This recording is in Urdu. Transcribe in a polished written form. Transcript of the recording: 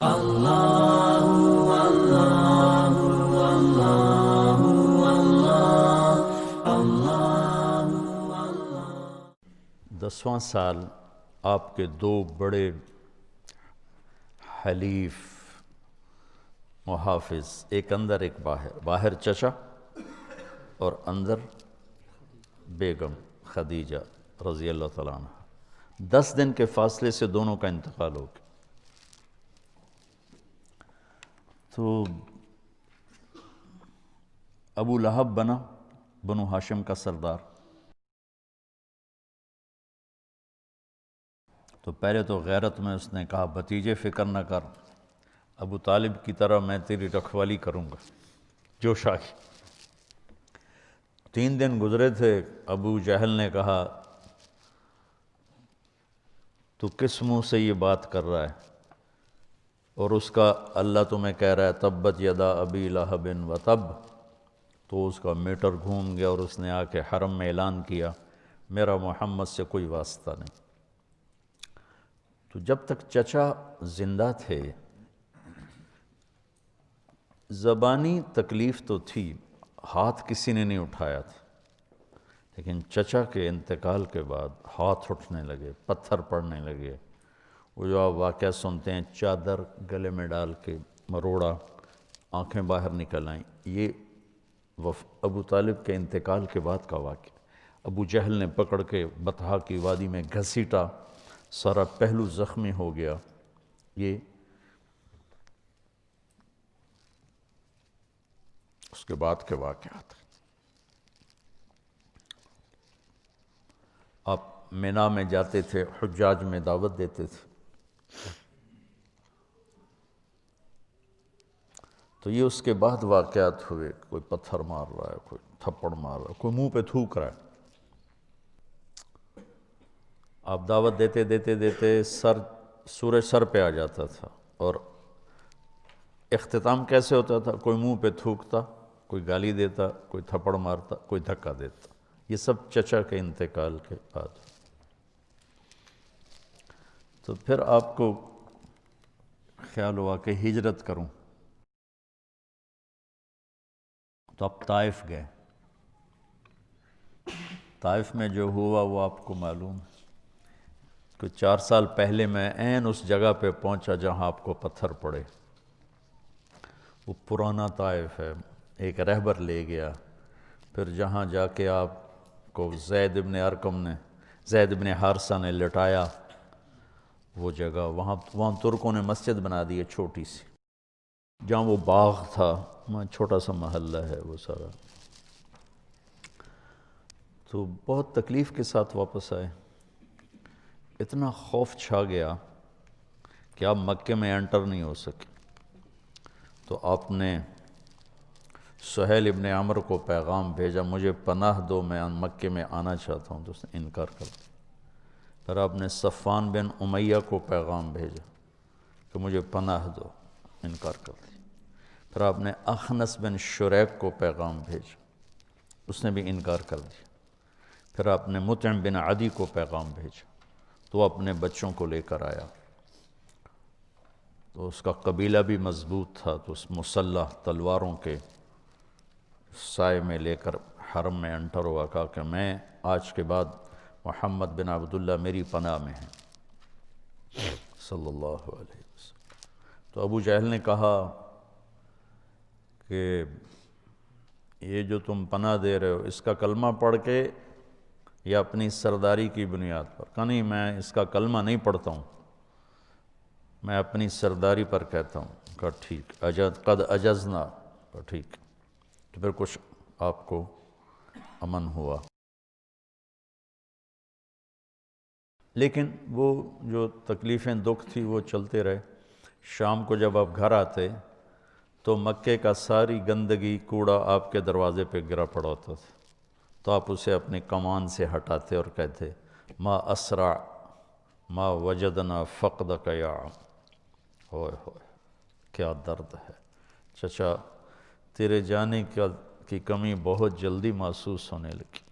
10واں سال آپ کے دو بڑے حلیف محافظ، ایک اندر ایک باہر، باہر چچا اور اندر بیگم خدیجہ رضی اللہ تعالیٰ عنہ، 10 دن کے فاصلے سے دونوں کا انتقال ہو گیا۔ تو ابو لہب بنا بنو ہاشم کا سردار۔ تو پہلے تو غیرت میں اس نے کہا بھتیجے فکر نہ کر، ابو طالب کی طرح میں تیری رکھوالی کروں گا، جوش آ گئی۔ 3 دن گزرے تھے، ابو جہل نے کہا تو کس منہ سے یہ بات کر رہا ہے؟ اور اس کا اللہ تمہیں کہہ رہا ہے تبت یدا ابی لہب و تب۔ تو اس کا میٹر گھوم گیا اور اس نے آ کے حرم میں اعلان کیا میرا محمد سے کوئی واسطہ نہیں۔ تو جب تک چچا زندہ تھے زبانی تکلیف تو تھی، ہاتھ کسی نے نہیں اٹھایا تھا، لیکن چچا کے انتقال کے بعد ہاتھ اٹھنے لگے، پتھر پڑنے لگے۔ وہ جو آپ واقعہ سنتے ہیں چادر گلے میں ڈال کے مروڑا، آنکھیں باہر نکل آئیں، یہ ابو طالب کے انتقال کے بعد کا واقعہ۔ ابو جہل نے پکڑ کے بطحا کی وادی میں گھسیٹا، سارا پہلو زخمی ہو گیا۔ یہ اس کے بعد کے واقعات۔ آپ مینا میں جاتے تھے، حجاج میں دعوت دیتے تھے، تو یہ اس کے بعد واقعات ہوئے، کوئی پتھر مار رہا ہے، کوئی تھپڑ مار رہا ہے، کوئی منہ پہ تھوک رہا ہے۔ آپ دعوت دیتے دیتے دیتے سورج سر پہ آ جاتا تھا، اور اختتام کیسے ہوتا تھا؟ کوئی منہ پہ تھوکتا، کوئی گالی دیتا، کوئی تھپڑ مارتا، کوئی دھکا دیتا۔ یہ سب چچا کے انتقال کے بعد۔ تو پھر آپ کو خیال ہوا کہ ہجرت کروں، تو آپ طائف گئے۔ طائف میں جو ہوا وہ آپ کو معلوم ہے۔ کوئی 4 سال پہلے میں عین اس جگہ پہ پہنچا جہاں آپ کو پتھر پڑے۔ وہ پرانا طائف ہے، ایک رہبر لے گیا، پھر جہاں جا کے آپ کو زید بن ارقم نے، زید بن حارثہ نے لٹایا، وہ جگہ وہاں ترکوں نے مسجد بنا دی ہے چھوٹی سی، جہاں وہ باغ تھا وہاں چھوٹا سا محلہ ہے وہ سارا۔ تو بہت تکلیف کے ساتھ واپس آئے، اتنا خوف چھا گیا کہ آپ مکے میں انٹر نہیں ہو سکے۔ تو آپ نے سہیل ابن عمرو کو پیغام بھیجا مجھے پناہ دو، میں مکے میں آنا چاہتا ہوں، تو اس نے انکار کر دیا۔ پھر آپ نے صفوان بن امیہ کو پیغام بھیجا کہ مجھے پناہ دو، انکار کر دیا۔ پھر آپ نے اخنس بن شریک کو پیغام بھیجا، اس نے بھی انکار کر دیا۔ پھر آپ نے مطعم بن عدی کو پیغام بھیجا، تو وہ اپنے بچوں کو لے کر آیا۔ تو اس کا قبیلہ بھی مضبوط تھا، تو اس مسلح تلواروں کے سائے میں لے کر حرم میں انٹر ہوا، کہا کہ میں آج کے بعد محمد بن عبداللہ میری پناہ میں ہیں صلی اللہ علیہ وسلم۔ تو ابو جہل نے کہا کہ یہ جو تم پناہ دے رہے ہو اس کا کلمہ پڑھ کے یا اپنی سرداری کی بنیاد پر؟ کہا نہیں، میں اس کا کلمہ نہیں پڑھتا ہوں، میں اپنی سرداری پر کہتا ہوں۔ کہا ٹھیک، قد اجزنا، کہا ٹھیک۔ تو پھر کچھ آپ کو امن ہوا، لیکن وہ جو تکلیفیں دکھ تھی وہ چلتے رہے۔ شام کو جب آپ گھر آتے تو مکے کا ساری گندگی کوڑا آپ کے دروازے پہ گرا پڑا ہوتا تھا، تو آپ اسے اپنی کمان سے ہٹاتے اور کہتے ما اسرع ما وجدنا فقدک یا عم۔ ہوئے ہوئے کیا درد ہے چچا، تیرے جانے کی کمی بہت جلدی محسوس ہونے لگی۔